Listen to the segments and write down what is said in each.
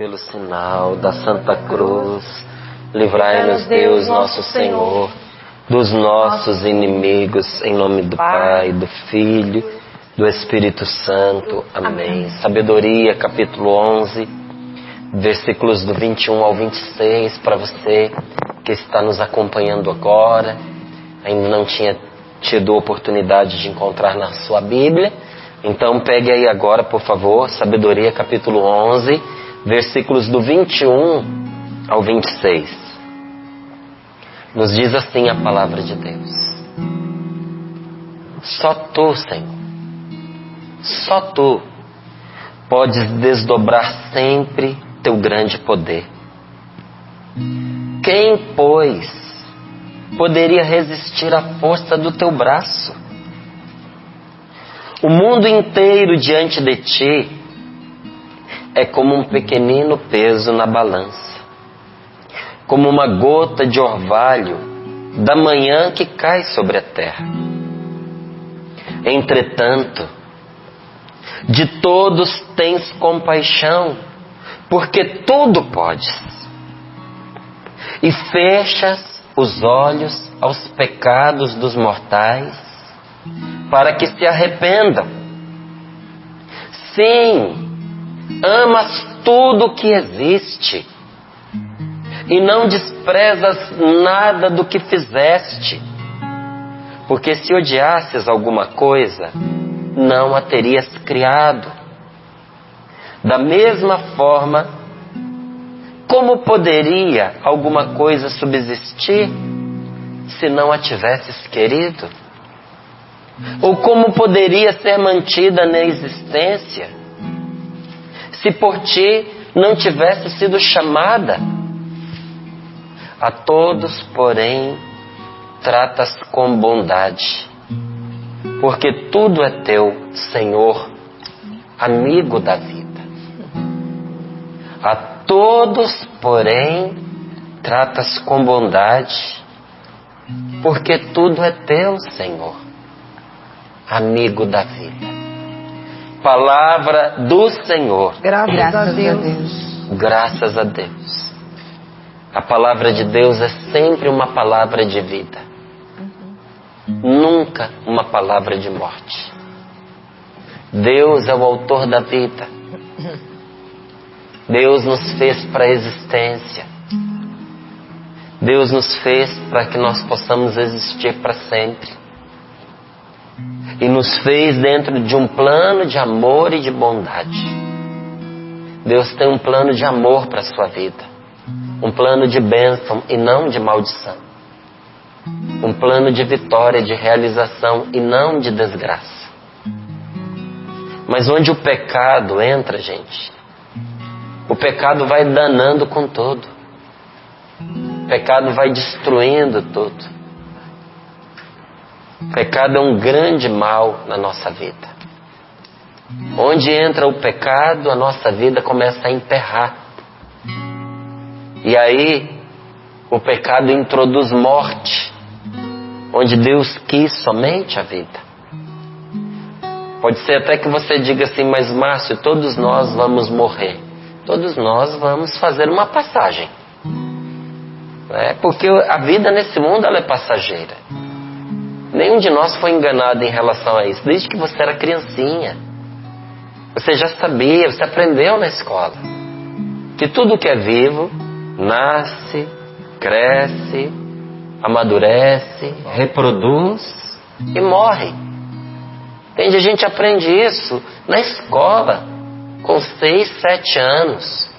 pelo sinal da Santa Cruz, livrai-nos Deus nosso Senhor dos nossos inimigos, em nome do Pai, do Filho, do Espírito Santo. Amém. Sabedoria, capítulo 11, versículos do 21 ao 26, para você que está nos acompanhando agora, ainda não tinha tido oportunidade de encontrar na sua Bíblia, então pegue aí agora, por favor, Sabedoria, capítulo 11, versículos do 21 ao 26. Nos diz assim a palavra de Deus: só tu, Senhor, só tu podes desdobrar sempre teu grande poder. Quem, pois, poderia resistir à força do teu braço? O mundo inteiro diante de ti é como um pequenino peso na balança, como uma gota de orvalho da manhã que cai sobre a terra. Entretanto, de todos tens compaixão, porque tudo podes, e fechas os olhos aos pecados dos mortais, para que se arrependam. Sim, amas tudo o que existe, e não desprezas nada do que fizeste, porque se odiasses alguma coisa, não a terias criado. Da mesma forma, como poderia alguma coisa subsistir se não a tivesses querido? Ou como poderia ser mantida na existência se por ti não tivesse sido chamada? A todos, porém, tratas com bondade, porque tudo é teu, Senhor, amigo da vida. A todos, porém, tratas com bondade, porque tudo é teu, Senhor, amigo da vida. Palavra do Senhor. Graças a Deus. Graças a Deus. A palavra de Deus é sempre uma palavra de vida. Nunca uma palavra de morte. Deus é o autor da vida. Deus nos fez para a existência. Deus nos fez para que nós possamos existir para sempre. E nos fez dentro de um plano de amor e de bondade. Deus tem um plano de amor para a sua vida. Um plano de bênção e não de maldição. Um plano de vitória, de realização e não de desgraça. Mas onde o pecado entra, gente, o pecado vai danando com tudo. O pecado vai destruindo tudo. O pecado é um grande mal na nossa vida. Onde entra o pecado, a nossa vida começa a emperrar. E aí, o pecado introduz morte, onde Deus quis somente a vida. Pode ser até que você diga assim: mas Márcio, todos nós vamos morrer. Todos nós vamos fazer uma passagem. Porque a vida nesse mundo ela é passageira. Nenhum de nós foi enganado em relação a isso. Desde que você era criancinha, você já sabia, você aprendeu na escola que tudo que é vivo nasce, cresce, amadurece, reproduz e morre. Entende? A gente aprende isso na escola, com 6, 7 anos.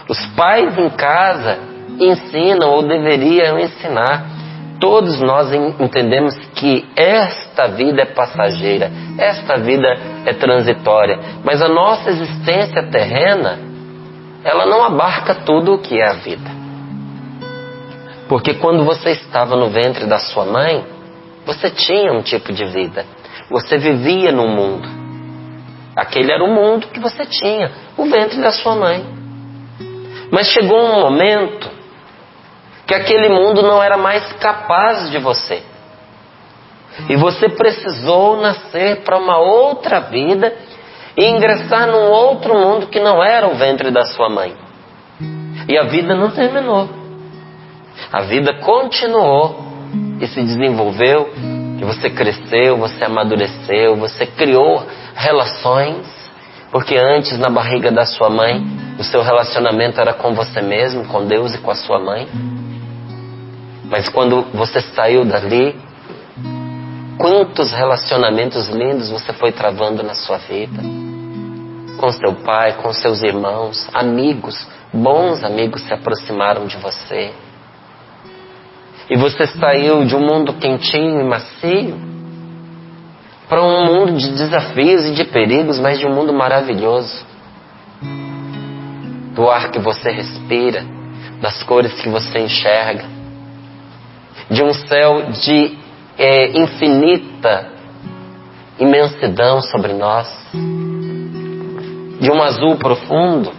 Os pais em casa ensinam ou deveriam ensinar. Todos nós entendemos que esta vida é passageira, esta vida é transitória, mas a nossa existência terrena, ela não abarca tudo o que é a vida. Porque quando você estava no ventre da sua mãe, você tinha um tipo de vida. Você vivia num mundo. Aquele era o mundo que você tinha, o ventre da sua mãe. Mas chegou um momento que aquele mundo não era mais capaz de você. E você precisou nascer para uma outra vida e ingressar num outro mundo que não era o ventre da sua mãe. E a vida não terminou. A vida continuou e se desenvolveu, e você cresceu, você amadureceu, você criou relações, porque antes na barriga da sua mãe, o seu relacionamento era com você mesmo, com Deus e com a sua mãe. Mas quando você saiu dali, quantos relacionamentos lindos você foi travando na sua vida, com seu pai, com seus irmãos, amigos, bons amigos se aproximaram de você. E você saiu de um mundo quentinho e macio para um mundo de desafios e de perigos, mas de um mundo maravilhoso. Do ar que você respira, das cores que você enxerga, de um céu de infinita imensidão sobre nós, de um azul profundo,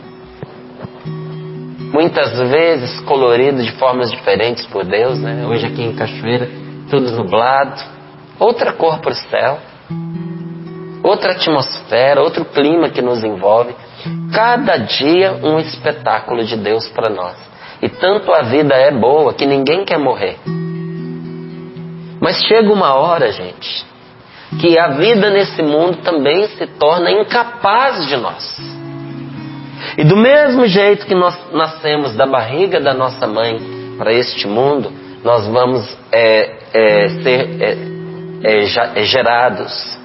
muitas vezes colorido de formas diferentes por Deus, né? Hoje aqui em Cachoeira, tudo nublado, outra cor para o céu, outra atmosfera, outro clima que nos envolve. Cada dia um espetáculo de Deus para nós. E tanto a vida é boa que ninguém quer morrer. Mas chega uma hora, gente, que a vida nesse mundo também se torna incapaz de nós. E do mesmo jeito que nós nascemos da barriga da nossa mãe para este mundo, nós vamos ser gerados,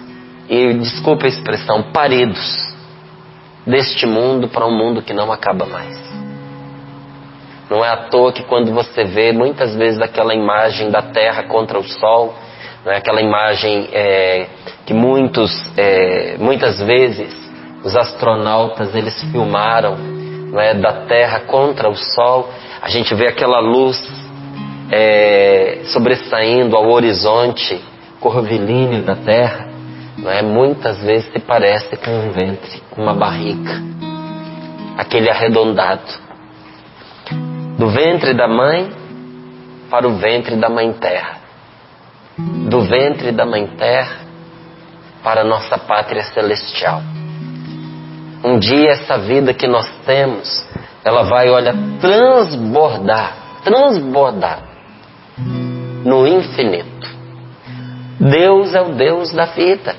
e desculpa a expressão, paridos deste mundo para um mundo que não acaba mais. Não é à toa que quando você vê muitas vezes aquela imagem da Terra contra o Sol, né, aquela imagem que muitas vezes os astronautas eles filmaram, né, da Terra contra o Sol, a gente vê aquela luz sobressaindo ao horizonte curvilíneo da Terra, né, muitas vezes se parece com um ventre, com uma barriga, aquele arredondado. Do ventre da mãe para o ventre da Mãe Terra. Do ventre da Mãe Terra para a nossa pátria celestial. Um dia essa vida que nós temos, ela vai, transbordar no infinito. Deus é o Deus da vida.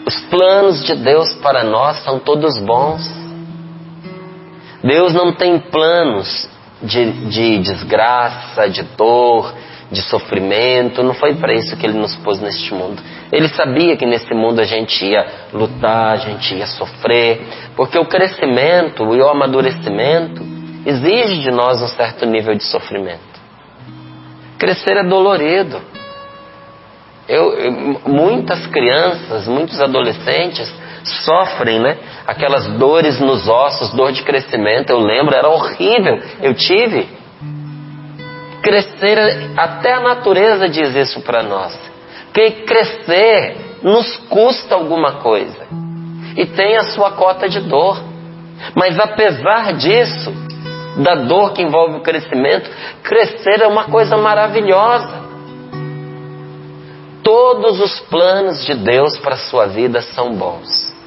Os planos de Deus para nós são todos bons. Deus não tem planos de desgraça, de dor, de sofrimento. Não foi para isso que Ele nos pôs neste mundo. Ele sabia que nesse mundo a gente ia lutar, a gente ia sofrer, porque o crescimento e o amadurecimento exige de nós um certo nível de sofrimento. Crescer é dolorido. Muitas crianças, muitos adolescentes sofrem, né? Aquelas dores nos ossos, dor de crescimento. Eu lembro, era horrível. Eu tive. Crescer, até a natureza diz isso para nós. Que crescer nos custa alguma coisa. E tem a sua cota de dor. Mas apesar disso, da dor que envolve o crescimento, crescer é uma coisa maravilhosa. Todos os planos de Deus para a sua vida são bons.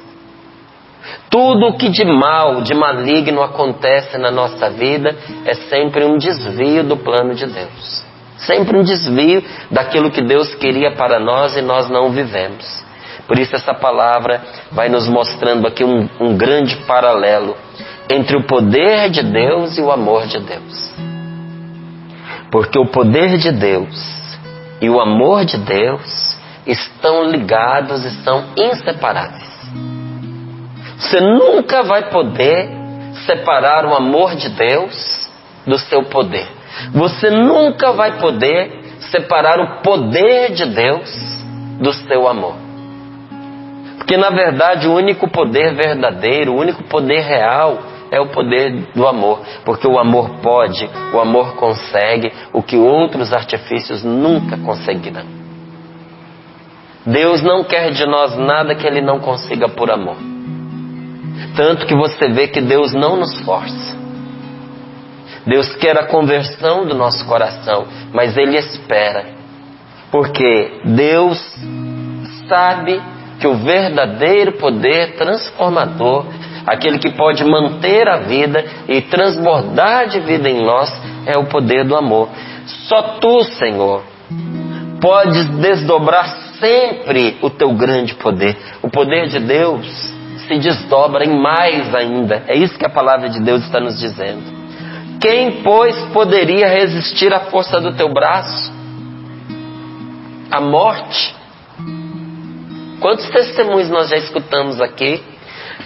Tudo o que de mal, de maligno acontece na nossa vida é sempre um desvio do plano de Deus. Sempre um desvio daquilo que Deus queria para nós e nós não vivemos. Por isso essa palavra vai nos mostrando aqui um grande paralelo entre o poder de Deus e o amor de Deus. Porque o poder de Deus e o amor de Deus estão ligados e são inseparáveis. Você nunca vai poder separar o amor de Deus do seu poder. Você nunca vai poder separar o poder de Deus do seu amor. Porque na verdade o único poder verdadeiro, o único poder real é o poder do amor. Porque o amor pode, o amor consegue o que outros artifícios nunca conseguirão. Deus não quer de nós nada que Ele não consiga por amor. Tanto que você vê que Deus não nos força. Deus quer a conversão do nosso coração, mas Ele espera. Porque Deus sabe que o verdadeiro poder transformador, aquele que pode manter a vida e transbordar de vida em nós, é o poder do amor. Só Tu, Senhor, podes desdobrar sempre o Teu grande poder. O poder de Deus se desdobra em mais ainda. É isso que a palavra de Deus está nos dizendo. Quem, pois, poderia resistir à força do Teu braço? A morte. Quantos testemunhos nós já escutamos aqui?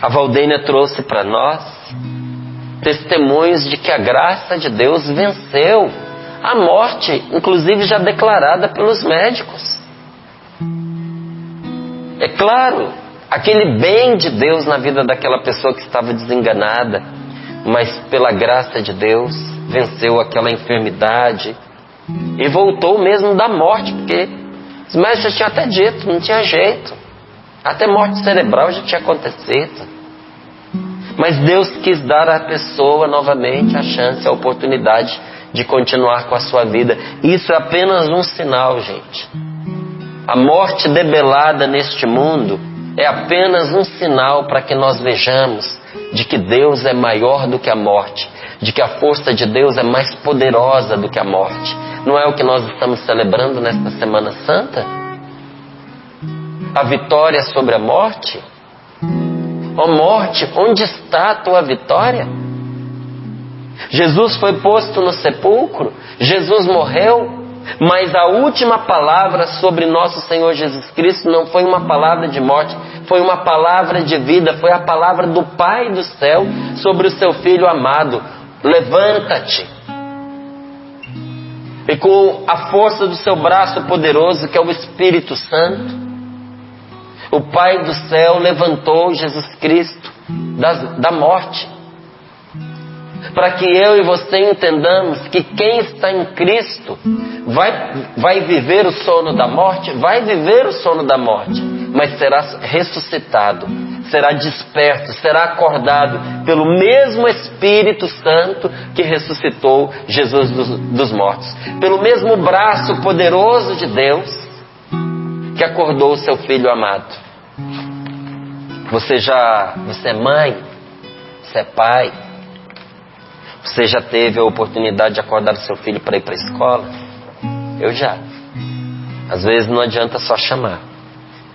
A Valdênia trouxe para nós testemunhos de que a graça de Deus venceu a morte, inclusive já declarada pelos médicos. É claro, aquele bem de Deus na vida daquela pessoa que estava desenganada, mas pela graça de Deus venceu aquela enfermidade e voltou mesmo da morte, porque os médicos já tinham até dito, não tinha jeito, até morte cerebral já tinha acontecido. Mas Deus quis dar à pessoa novamente a chance, a oportunidade de continuar com a sua vida. Isso é apenas um sinal, gente. A morte debelada neste mundo é apenas um sinal para que nós vejamos de que Deus é maior do que a morte, de que a força de Deus é mais poderosa do que a morte. Não é o que nós estamos celebrando nesta Semana Santa? A vitória sobre a morte? Ó morte, onde está a tua vitória? Jesus foi posto no sepulcro, Jesus morreu, mas a última palavra sobre nosso Senhor Jesus Cristo não foi uma palavra de morte, foi uma palavra de vida, foi a palavra do Pai do céu sobre o seu Filho amado. Levanta-te. E com a força do seu braço poderoso, que é o Espírito Santo, o Pai do céu levantou Jesus Cristo da morte, para que eu e você entendamos que quem está em Cristo vai viver o sono da morte, vai viver o sono da morte, mas será ressuscitado, será desperto, será acordado pelo mesmo Espírito Santo que ressuscitou Jesus dos mortos, pelo mesmo braço poderoso de Deus que acordou o seu Filho amado. Você é mãe, você é pai, você já teve a oportunidade de acordar o seu filho para ir para a escola? Eu já. Às vezes não adianta só chamar.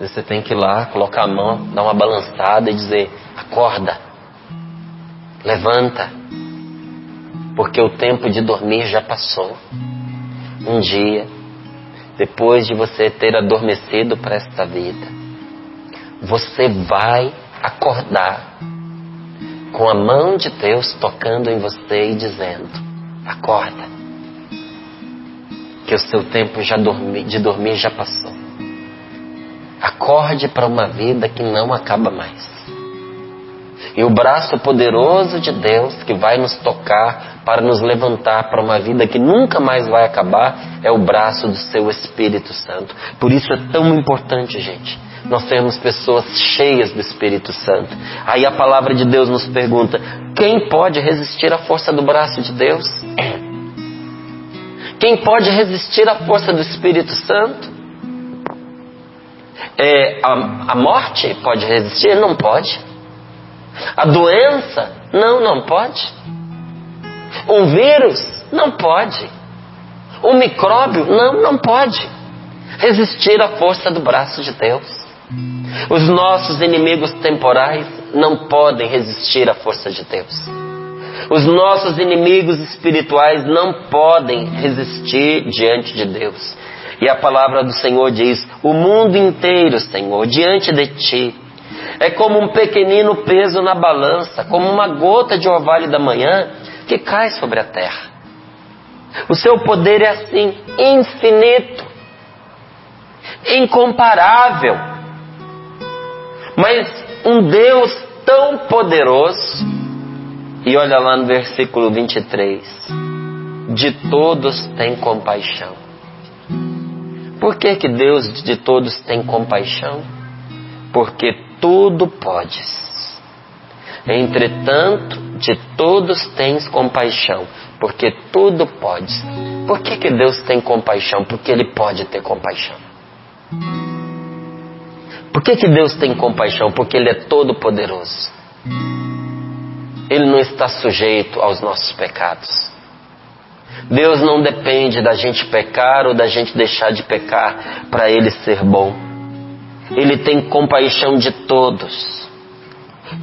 Você tem que ir lá, colocar a mão, dar uma balançada e dizer: acorda, levanta, porque o tempo de dormir já passou. Um dia, depois de você ter adormecido para esta vida, você vai acordar com a mão de Deus tocando em você e dizendo: acorda, que o seu tempo de dormir já passou. Acorde para uma vida que não acaba mais. E o braço poderoso de Deus que vai nos tocar para nos levantar para uma vida que nunca mais vai acabar é o braço do seu Espírito Santo. Por isso é tão importante, gente, nós sermos pessoas cheias do Espírito Santo. Aí a palavra de Deus nos pergunta: quem pode resistir à força do braço de Deus? Quem pode resistir à força do Espírito Santo? A morte pode resistir? Não pode. A doença? Não pode. Um vírus? Não pode. Um micróbio? Não pode resistir à força do braço de Deus. Os nossos inimigos temporais não podem resistir à força de Deus. Os nossos inimigos espirituais não podem resistir diante de Deus. E a palavra do Senhor diz: o mundo inteiro, Senhor, diante de Ti, é como um pequenino peso na balança, como uma gota de orvalho da manhã que cai sobre a terra. O Seu poder é assim, infinito, incomparável. Mas um Deus tão poderoso, e olha lá no versículo 23, de todos tem compaixão. Por que Deus de todos tem compaixão? Porque tudo podes. Entretanto, de todos tens compaixão, porque tudo podes. Por que Deus tem compaixão? Porque Ele pode ter compaixão. Por que Deus tem compaixão? Porque Ele é todo poderoso. Ele não está sujeito aos nossos pecados. Deus não depende da gente pecar ou da gente deixar de pecar para Ele ser bom. Ele tem compaixão de todos,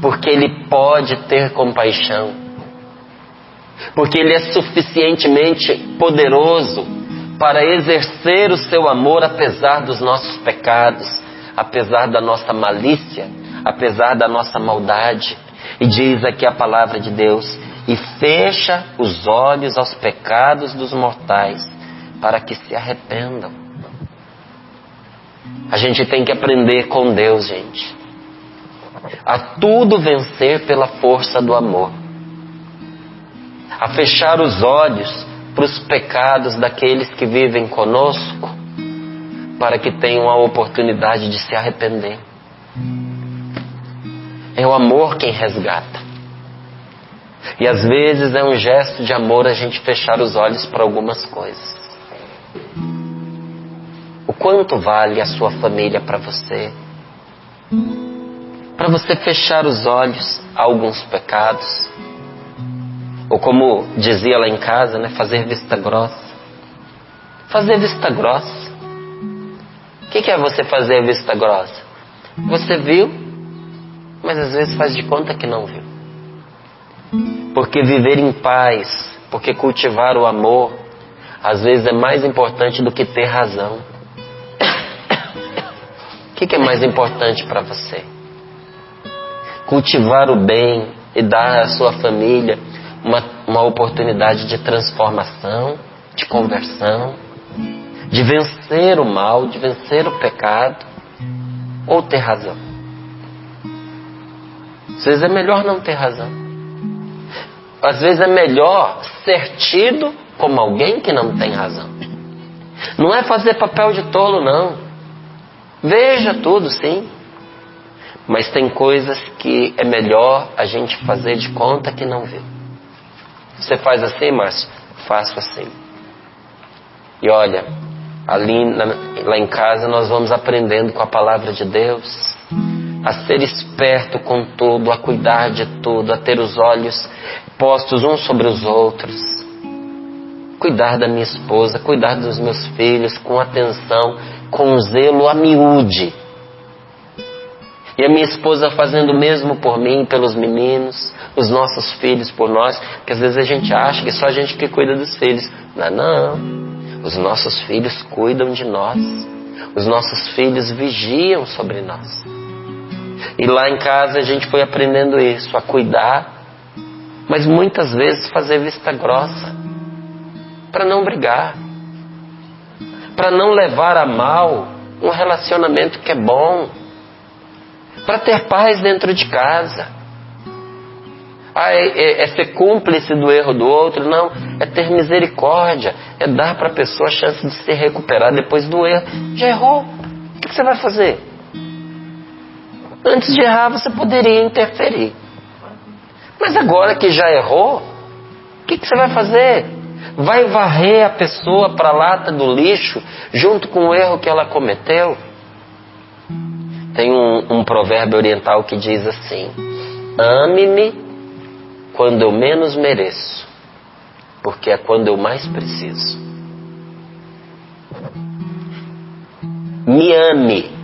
porque Ele pode ter compaixão, porque Ele é suficientemente poderoso para exercer o seu amor apesar dos nossos pecados, apesar da nossa malícia, apesar da nossa maldade. E diz aqui a palavra de Deus: e fecha os olhos aos pecados dos mortais, para que se arrependam. A gente tem que aprender com Deus, gente, a tudo vencer pela força do amor, a fechar os olhos para os pecados daqueles que vivem conosco, para que tenham a oportunidade de se arrepender. É o amor quem resgata. E às vezes é um gesto de amor a gente fechar os olhos para algumas coisas. O quanto vale a sua família para você? Para você fechar os olhos a alguns pecados? Ou como dizia lá em casa, né, fazer vista grossa. Fazer vista grossa. O que é você fazer vista grossa? Você viu, mas às vezes faz de conta que não viu. Porque viver em paz, porque cultivar o amor, às vezes é mais importante do que ter razão. O que é mais importante para você? Cultivar o bem e dar à sua família uma oportunidade de transformação, de conversão, de vencer o mal, de vencer o pecado, ou ter razão? Às vezes é melhor não ter razão. Às vezes é melhor ser tido como alguém que não tem razão. Não é fazer papel de tolo, não. Veja tudo, sim. Mas tem coisas que é melhor a gente fazer de conta que não viu. Você faz assim, Márcio? Faço assim. E olha, lá em casa nós vamos aprendendo com a palavra de Deus a ser esperto com tudo, a cuidar de tudo, a ter os olhos postos uns sobre os outros. Cuidar da minha esposa, cuidar dos meus filhos com atenção, com zelo a miúde. E a minha esposa fazendo o mesmo por mim, pelos meninos, os nossos filhos por nós, porque às vezes a gente acha que só a gente que cuida dos filhos. Não. Os nossos filhos cuidam de nós. Os nossos filhos vigiam sobre nós. E lá em casa a gente foi aprendendo isso, a cuidar, mas muitas vezes fazer vista grossa, para não brigar, para não levar a mal um relacionamento que é bom, para ter paz dentro de casa. É ser cúmplice do erro do outro? Não, é ter misericórdia, é dar para a pessoa a chance de se recuperar depois do erro. Já errou, o que você vai fazer? Antes de errar você poderia interferir, mas agora que já errou, o que você vai fazer? Vai varrer a pessoa para a lata do lixo junto com o erro que ela cometeu? Tem um provérbio oriental que diz assim: ame-me quando eu menos mereço, porque é quando eu mais preciso. Me ame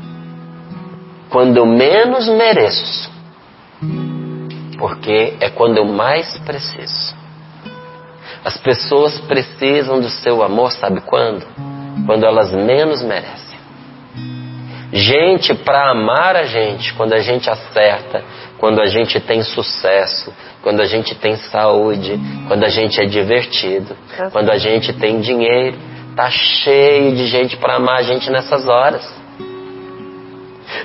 quando eu menos mereço, porque é quando eu mais preciso. As pessoas precisam do seu amor, sabe quando? Quando elas menos merecem. Gente para amar a gente, quando a gente acerta, quando a gente tem sucesso, quando a gente tem saúde, quando a gente é divertido, quando a gente tem dinheiro. Tá cheio de gente para amar a gente nessas horas.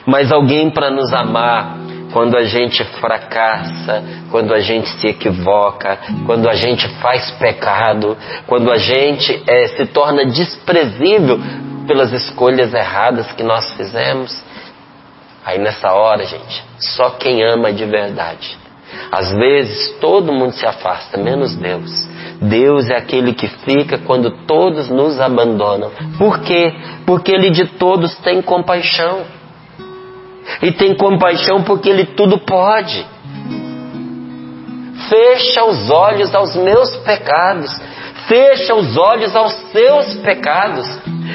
Mas alguém para nos amar quando a gente fracassa, quando a gente se equivoca, quando a gente faz pecado, quando a gente se torna desprezível pelas escolhas erradas que nós fizemos. Aí nessa hora, gente, só quem ama de verdade. Às vezes todo mundo se afasta, menos Deus. Deus é aquele que fica quando todos nos abandonam. Por quê? Porque Ele de todos tem compaixão. E tem compaixão porque Ele tudo pode. Fecha os olhos aos meus pecados. Fecha os olhos aos seus pecados.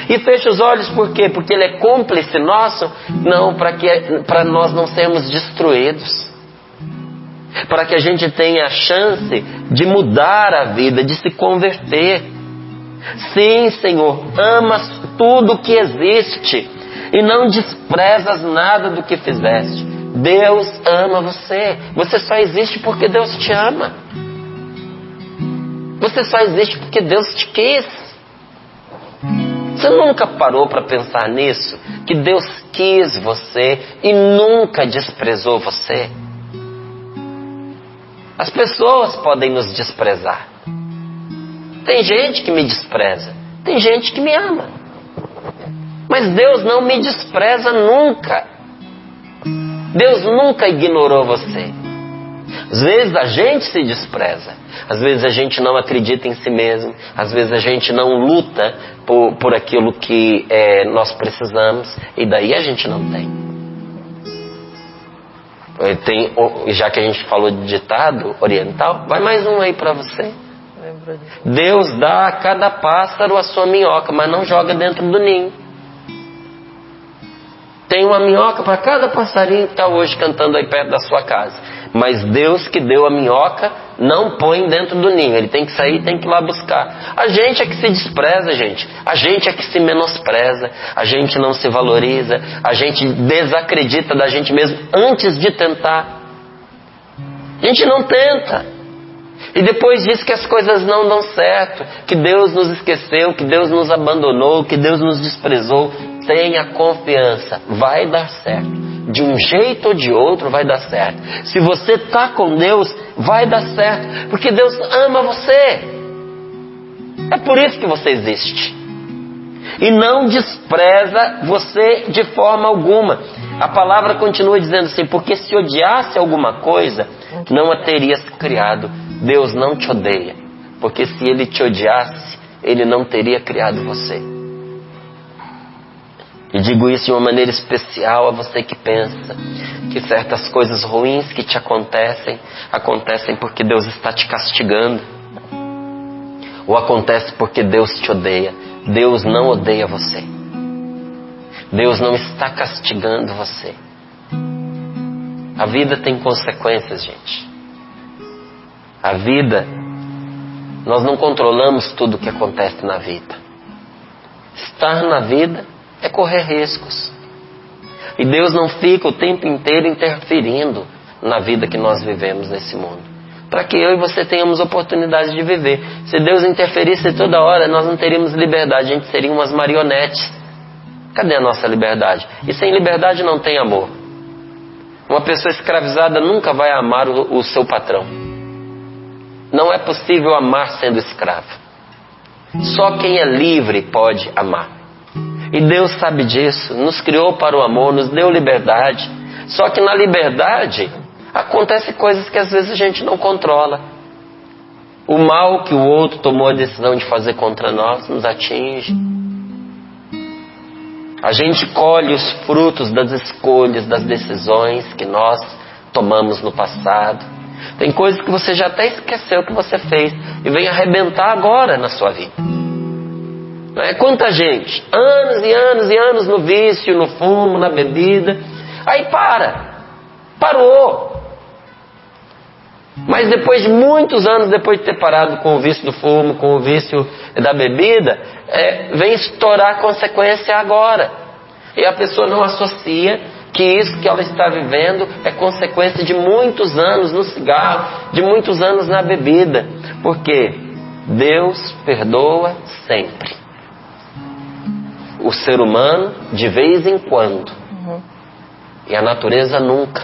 E fecha os olhos por quê? Porque Ele é cúmplice nosso? Não, para nós não sermos destruídos. Para que a gente tenha a chance de mudar a vida, de se converter. Sim, Senhor, amas tudo que existe e não desprezas nada do que fizeste. Deus ama você. Você só existe porque Deus te ama. Você só existe porque Deus te quis. Você nunca parou para pensar nisso? Que Deus quis você e nunca desprezou você. As pessoas podem nos desprezar. Tem gente que me despreza. Tem gente que me ama. Mas Deus não me despreza nunca. Deus nunca ignorou você. Às vezes a gente se despreza. Às vezes a gente não acredita em si mesmo. Às vezes a gente não luta por aquilo que nós precisamos. E daí a gente não tem. Já que a gente falou de ditado oriental, vai mais um aí para você. Deus dá a cada pássaro a sua minhoca, mas não joga dentro do ninho. Tem uma minhoca para cada passarinho que está hoje cantando aí perto da sua casa. Mas Deus que deu a minhoca não põe dentro do ninho. Ele tem que sair, tem que ir lá buscar. A gente é que se despreza, gente. A gente é que se menospreza. A gente não se valoriza. A gente desacredita da gente mesmo antes de tentar. A gente não tenta. E depois diz que as coisas não dão certo. Que Deus nos esqueceu, que Deus nos abandonou, que Deus nos desprezou. Tenha confiança. Vai dar certo. De um jeito ou de outro vai dar certo. Se você está com Deus, vai dar certo. Porque Deus ama você. É por isso que você existe. E não despreza você de forma alguma. A palavra continua dizendo assim: porque se odiasse alguma coisa, não a terias criado. Deus não te odeia. Porque se Ele te odiasse, Ele não teria criado você. E digo isso de uma maneira especial a você que pensa que certas coisas ruins que te acontecem porque Deus está te castigando. Ou acontece porque Deus te odeia. Deus não odeia você. Deus não está castigando você. A vida tem consequências, gente. A vida, nós não controlamos tudo o que acontece na vida. Estar na vida é correr riscos. E Deus não fica o tempo inteiro interferindo na vida que nós vivemos nesse mundo. Para que eu e você tenhamos oportunidade de viver. Se Deus interferisse toda hora, nós não teríamos liberdade. A gente seria umas marionetes. Cadê a nossa liberdade? E sem liberdade não tem amor. Uma pessoa escravizada nunca vai amar o seu patrão. Não é possível amar sendo escravo. Só quem é livre pode amar. E Deus sabe disso, nos criou para o amor, nos deu liberdade. Só que na liberdade acontecem coisas que às vezes a gente não controla. O mal que o outro tomou a decisão de fazer contra nós nos atinge. A gente colhe os frutos das escolhas, das decisões que nós tomamos no passado. Tem coisas que você já até esqueceu que você fez e vem arrebentar agora na sua vida. Quanta gente, anos e anos e anos no vício, no fumo, na bebida, aí parou. Mas depois de muitos anos, depois de ter parado com o vício do fumo, com o vício da bebida, vem estourar a consequência agora. E a pessoa não associa que isso que ela está vivendo é consequência de muitos anos no cigarro, de muitos anos na bebida. Porque Deus perdoa sempre. O ser humano, de vez em quando. E a natureza nunca.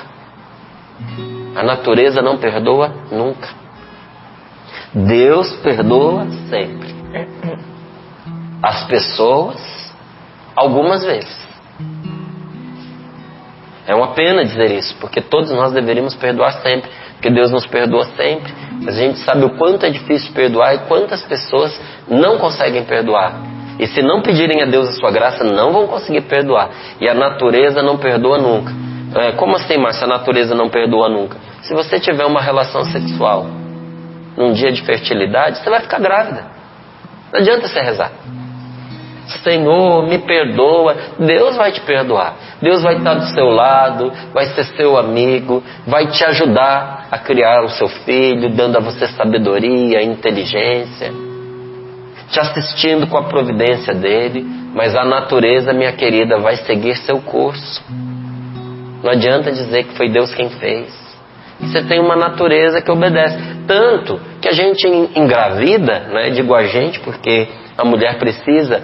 A natureza não perdoa nunca. Deus perdoa sempre. As pessoas, algumas vezes. É uma pena dizer isso, porque todos nós deveríamos perdoar sempre. Porque Deus nos perdoa sempre. Mas a gente sabe o quanto é difícil perdoar e quantas pessoas não conseguem perdoar. E se não pedirem a Deus a sua graça, não vão conseguir perdoar. E a natureza não perdoa nunca. Como assim, Márcia, a natureza não perdoa nunca? Se você tiver uma relação sexual num dia de fertilidade, você vai ficar grávida. Não adianta você rezar. Senhor, me perdoa. Deus vai te perdoar. Deus vai estar do seu lado, vai ser seu amigo, vai te ajudar a criar o seu filho, dando a você sabedoria, inteligência, te assistindo com a providência dele. Mas a natureza, minha querida, vai seguir seu curso. Não adianta dizer que foi Deus quem fez. Você tem uma natureza que obedece. Tanto que a gente engravida, né? Digo a gente porque a mulher precisa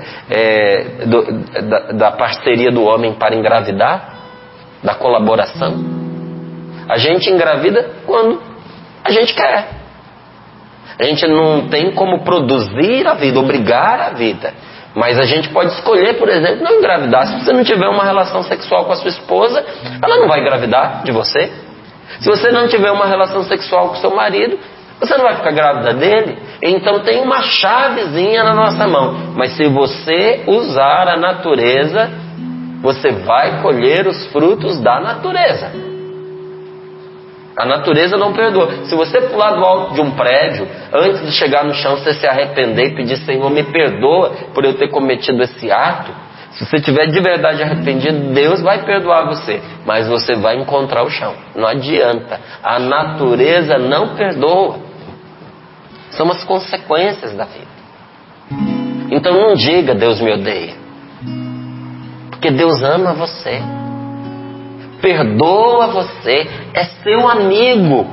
da parceria do homem para engravidar, da colaboração. A gente engravida quando a gente quer. A gente não tem como produzir a vida, obrigar a vida. Mas a gente pode escolher, por exemplo, não engravidar. Se você não tiver uma relação sexual com a sua esposa, ela não vai engravidar de você. Se você não tiver uma relação sexual com o seu marido, você não vai ficar grávida dele. Então tem uma chavezinha na nossa mão. Mas se você usar a natureza, você vai colher os frutos da natureza. A natureza não perdoa. Se você pular do alto de um prédio, antes de chegar no chão, você se arrepender e pedir, Senhor, me perdoa por eu ter cometido esse ato. Se você estiver de verdade arrependido, Deus vai perdoar você. Mas você vai encontrar o chão. Não adianta. A natureza não perdoa. São as consequências da vida. Então não diga, Deus me odeia. Porque Deus ama você. Perdoa você, é seu amigo,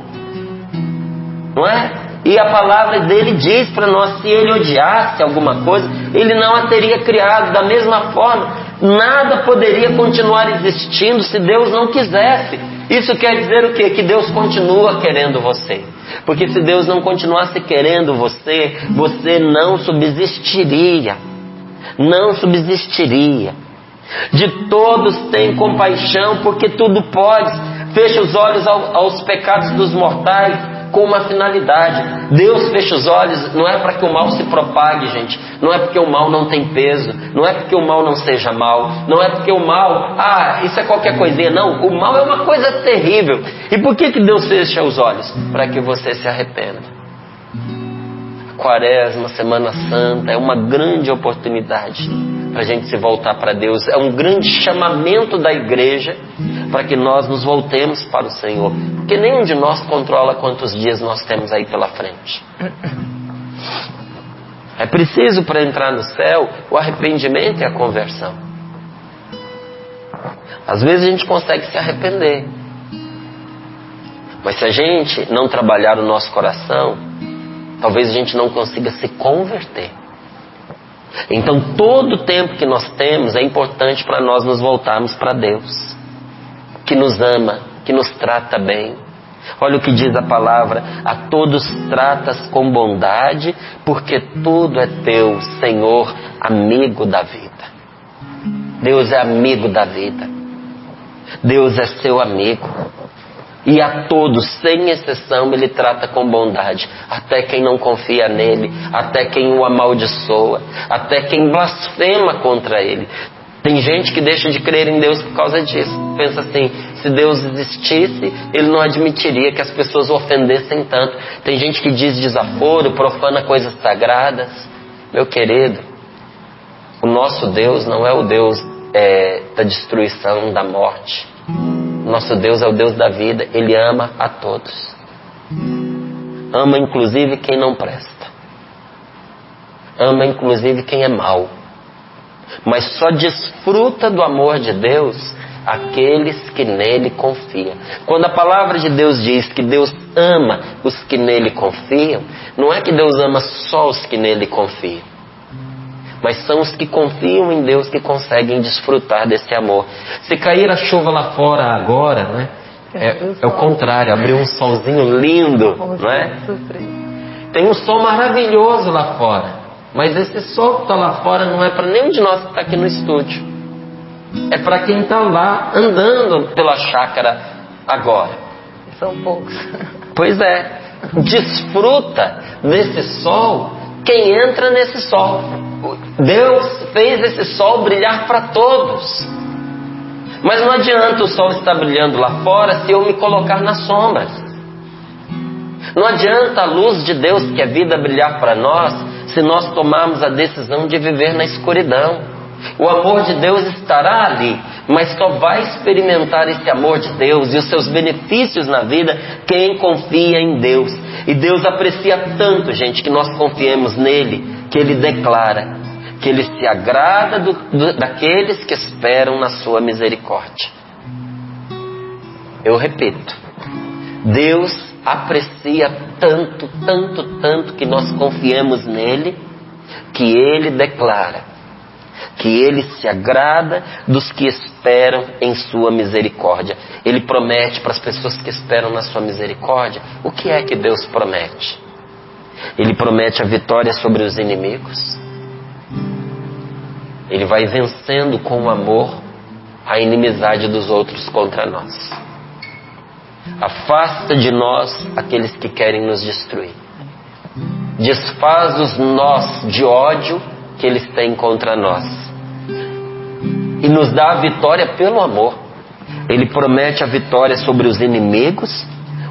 não é? E a palavra dele diz para nós, se ele odiasse alguma coisa, ele não a teria criado. Da mesma forma, nada poderia continuar existindo se Deus não quisesse. Isso quer dizer o quê? Que Deus continua querendo você. Porque se Deus não continuasse querendo você, você não subsistiria. Não subsistiria. De todos tem compaixão, porque tudo pode. Fecha os olhos aos pecados dos mortais com uma finalidade. Deus fecha os olhos, não é para que o mal se propague, gente. Não é porque o mal não tem peso. Não é porque o mal não seja mal. Não é porque o mal, isso é qualquer coisinha. Não, o mal é uma coisa terrível. E por que Deus fecha os olhos? Para que você se arrependa. Quaresma, Semana Santa, é uma grande oportunidade para a gente se voltar para Deus. É um grande chamamento da igreja para que nós nos voltemos para o Senhor. Porque nenhum de nós controla quantos dias nós temos aí pela frente. É preciso, para entrar no céu, o arrependimento e a conversão. Às vezes a gente consegue se arrepender. Mas se a gente não trabalhar o nosso coração, talvez a gente não consiga se converter. Então todo o tempo que nós temos é importante para nós nos voltarmos para Deus, que nos ama, que nos trata bem. Olha o que diz a palavra: a todos tratas com bondade, porque tudo é teu, Senhor, amigo da vida. Deus é amigo da vida. Deus é seu amigo. E a todos, sem exceção, Ele trata com bondade. Até quem não confia nele, até quem o amaldiçoa, até quem blasfema contra Ele. Tem gente que deixa de crer em Deus por causa disso. Pensa assim, se Deus existisse, Ele não admitiria que as pessoas o ofendessem tanto. Tem gente que diz desaforo, profana coisas sagradas. Meu querido, o nosso Deus não é o Deus da destruição, da morte. Nosso Deus é o Deus da vida. Ele ama a todos. Ama inclusive quem não presta. Ama inclusive quem é mau. Mas só desfruta do amor de Deus aqueles que nele confiam. Quando a palavra de Deus diz que Deus ama os que nele confiam, não é que Deus ama só os que nele confiam, mas são os que confiam em Deus que conseguem desfrutar desse amor. Se cair a chuva lá fora agora, né, é o contrário, abriu um solzinho lindo, não é? Tem um sol maravilhoso lá fora, mas esse sol que está lá fora não é para nenhum de nós que está aqui no estúdio. É para quem está lá andando pela chácara agora. São poucos. Pois é, desfruta desse sol quem entra nesse sol. Deus fez esse sol brilhar para todos. Mas não adianta o sol estar brilhando lá fora se eu me colocar nas sombras. Não adianta a luz de Deus, que é vida, brilhar para nós, se nós tomarmos a decisão de viver na escuridão. O amor de Deus estará ali, mas só vai experimentar esse amor de Deus e os seus benefícios na vida quem confia em Deus. E Deus aprecia tanto, gente, que nós confiemos nele, que ele declara que ele se agrada daqueles que esperam na sua misericórdia. Eu repito, Deus aprecia tanto, tanto, tanto que nós confiemos nele, que ele declara que ele se agrada dos que esperam em sua misericórdia. Ele promete para as pessoas que esperam na sua misericórdia. O que é que Deus promete? Ele promete a vitória sobre os inimigos. Ele vai vencendo com o amor a inimizade dos outros contra nós. Afasta de nós aqueles que querem nos destruir. Desfaz os nós de ódio que eles têm contra nós. E nos dá a vitória pelo amor. Ele promete a vitória sobre os inimigos.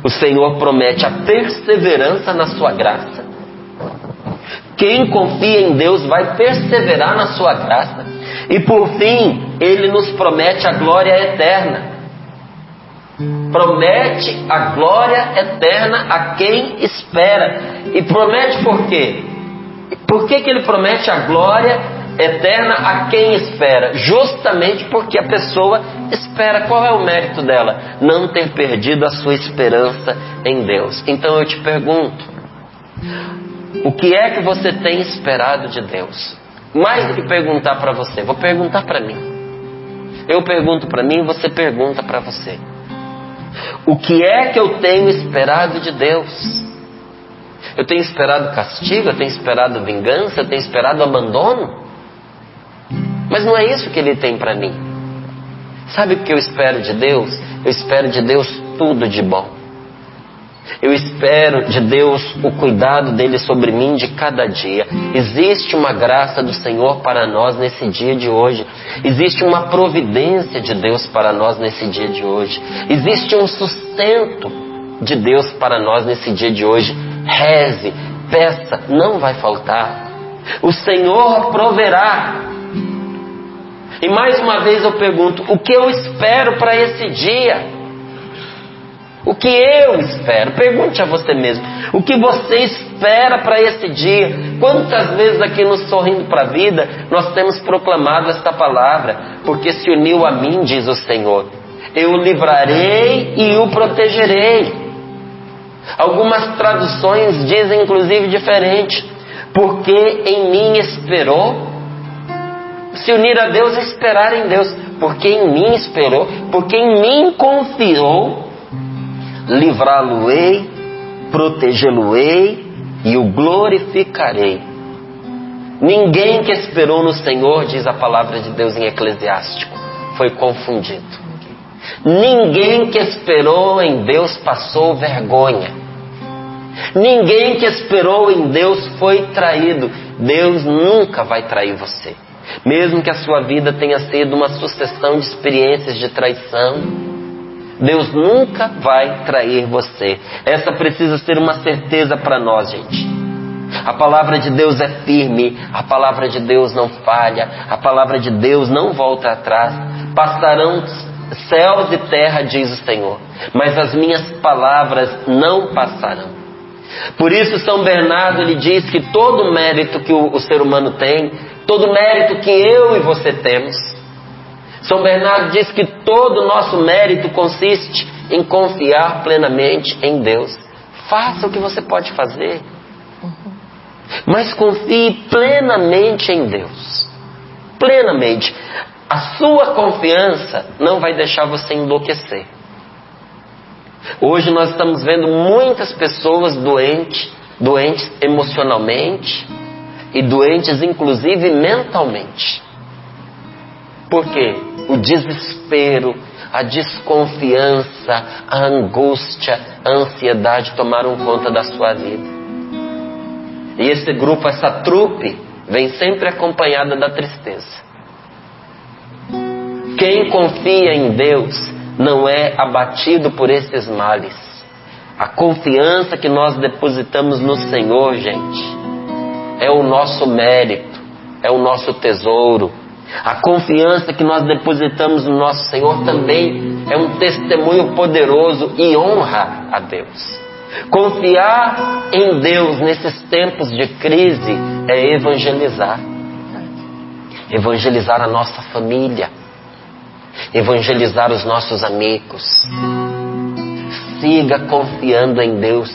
O Senhor promete a perseverança na sua graça. Quem confia em Deus vai perseverar na sua graça. E por fim, Ele nos promete a glória eterna. Promete a glória eterna a quem espera. E promete por quê? Por que Ele promete a glória eterna a quem espera? Justamente porque a pessoa espera. Qual é o mérito dela? Não ter perdido a sua esperança em Deus. Então eu te pergunto, o que é que você tem esperado de Deus? Mais do que perguntar para você, vou perguntar para mim. Eu pergunto para mim, você pergunta para você. O que é que eu tenho esperado de Deus? Eu tenho esperado castigo, eu tenho esperado vingança, eu tenho esperado abandono? Mas não é isso que Ele tem para mim. Sabe o que eu espero de Deus? Eu espero de Deus tudo de bom. Eu espero de Deus o cuidado dEle sobre mim de cada dia. Existe uma graça do Senhor para nós nesse dia de hoje. Existe uma providência de Deus para nós nesse dia de hoje. Existe um sustento de Deus para nós nesse dia de hoje. Reze, peça, não vai faltar. O Senhor proverá. E mais uma vez eu pergunto, o que eu espero para esse dia? O que eu espero? Pergunte a você mesmo. O que você espera para esse dia? Quantas vezes aqui no Sorrindo para a Vida nós temos proclamado esta palavra? Porque se uniu a mim, diz o Senhor. Eu o livrarei e o protegerei. Algumas traduções dizem inclusive diferente. Porque em mim esperou. Se unir a Deus é esperar em Deus. Porque em mim esperou. Porque em mim confiou. Livrá-lo-ei, protegê-lo-ei e o glorificarei. Ninguém que esperou no Senhor, diz a palavra de Deus em Eclesiástico, foi confundido. Ninguém que esperou em Deus passou vergonha. Ninguém que esperou em Deus foi traído. Deus nunca vai trair você. Mesmo que a sua vida tenha sido uma sucessão de experiências de traição, Deus nunca vai trair você. Essa precisa ser uma certeza para nós, gente. A palavra de Deus é firme. A palavra de Deus não falha. A palavra de Deus não volta atrás. Passarão céus e terra, diz o Senhor, mas as minhas palavras não passarão. Por isso São Bernardo lhe diz que todo mérito que o ser humano tem, todo mérito que eu e você temos, São Bernardo diz que todo o nosso mérito consiste em confiar plenamente em Deus. Faça o que você pode fazer, mas confie plenamente em Deus. Plenamente. A sua confiança não vai deixar você enlouquecer. Hoje nós estamos vendo muitas pessoas doentes emocionalmente e doentes inclusive mentalmente. Por quê? O desespero, a desconfiança, a angústia, a ansiedade tomaram conta da sua vida. E esse grupo, essa trupe, vem sempre acompanhada da tristeza. Quem confia em Deus não é abatido por esses males. A confiança que nós depositamos no Senhor, gente, é o nosso mérito, é o nosso tesouro. A confiança que nós depositamos no nosso Senhor também é um testemunho poderoso e honra a Deus. Confiar em Deus nesses tempos de crise é evangelizar. Evangelizar a nossa família. Evangelizar os nossos amigos. Siga confiando em Deus.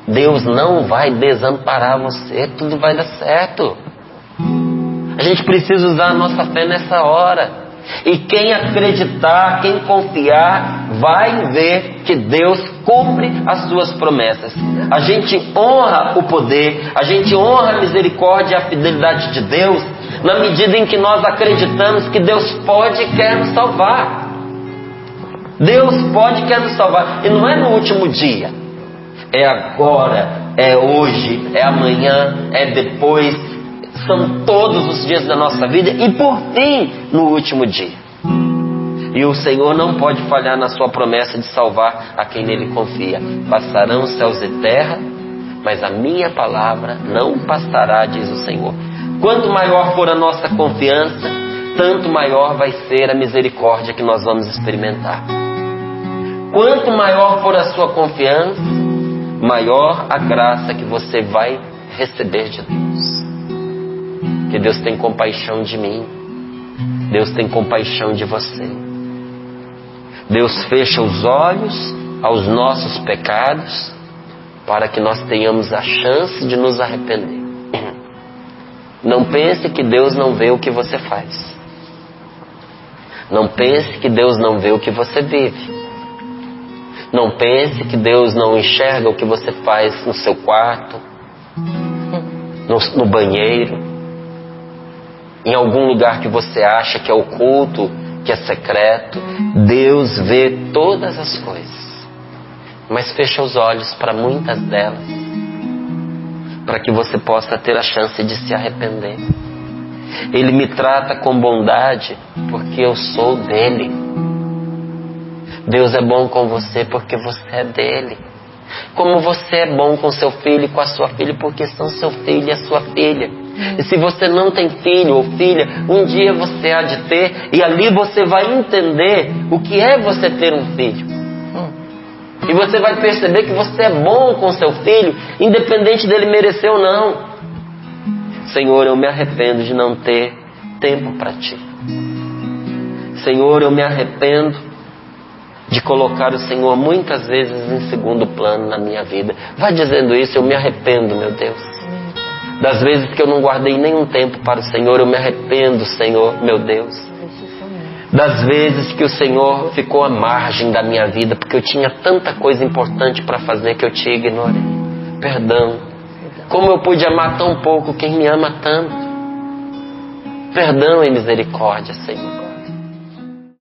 Deus não vai desamparar você. Tudo vai dar certo. A gente precisa usar a nossa fé nessa hora. E quem acreditar, quem confiar, vai ver que Deus cumpre as suas promessas. A gente honra o poder, a gente honra a misericórdia e a fidelidade de Deus na medida em que nós acreditamos que Deus pode e quer nos salvar. Deus pode e quer nos salvar. E não é no último dia. É agora, é hoje, é amanhã, é depois. São todos os dias da nossa vida e por fim no último dia. E o Senhor não pode falhar na sua promessa de salvar a quem nele confia. Passarão céus e terra, mas a minha palavra não passará, diz o Senhor. Quanto maior for a nossa confiança, tanto maior vai ser a misericórdia que nós vamos experimentar. Quanto maior for a sua confiança, maior a graça que você vai receber de Deus. Que Deus tem compaixão de mim. Deus tem compaixão de você. Deus fecha os olhos aos nossos pecados para que nós tenhamos a chance de nos arrepender. Não pense que Deus não vê o que você faz. Não pense que Deus não vê o que você vive. Não pense que Deus não enxerga o que você faz no seu quarto, no banheiro, em algum lugar que você acha que é oculto, que é secreto. Deus vê todas as coisas, mas fecha os olhos para muitas delas, para que você possa ter a chance de se arrepender. Ele me trata com bondade porque eu sou dele. Deus é bom com você porque você é dele. Como você é bom com seu filho e com a sua filha porque são seu filho e a sua filha. E se você não tem filho ou filha, um dia você há de ter, e ali você vai entender o que é você ter um filho. E você vai perceber que você é bom com seu filho, independente dele merecer ou não. Senhor, eu me arrependo de não ter tempo para ti. Senhor, eu me arrependo de colocar o Senhor muitas vezes em segundo plano na minha vida. Vai dizendo isso, eu me arrependo, meu Deus. Das vezes que eu não guardei nenhum tempo para o Senhor, eu me arrependo, Senhor, meu Deus. Das vezes que o Senhor ficou à margem da minha vida, porque eu tinha tanta coisa importante para fazer que eu te ignorei. Perdão. Como eu pude amar tão pouco quem me ama tanto? Perdão e misericórdia, Senhor.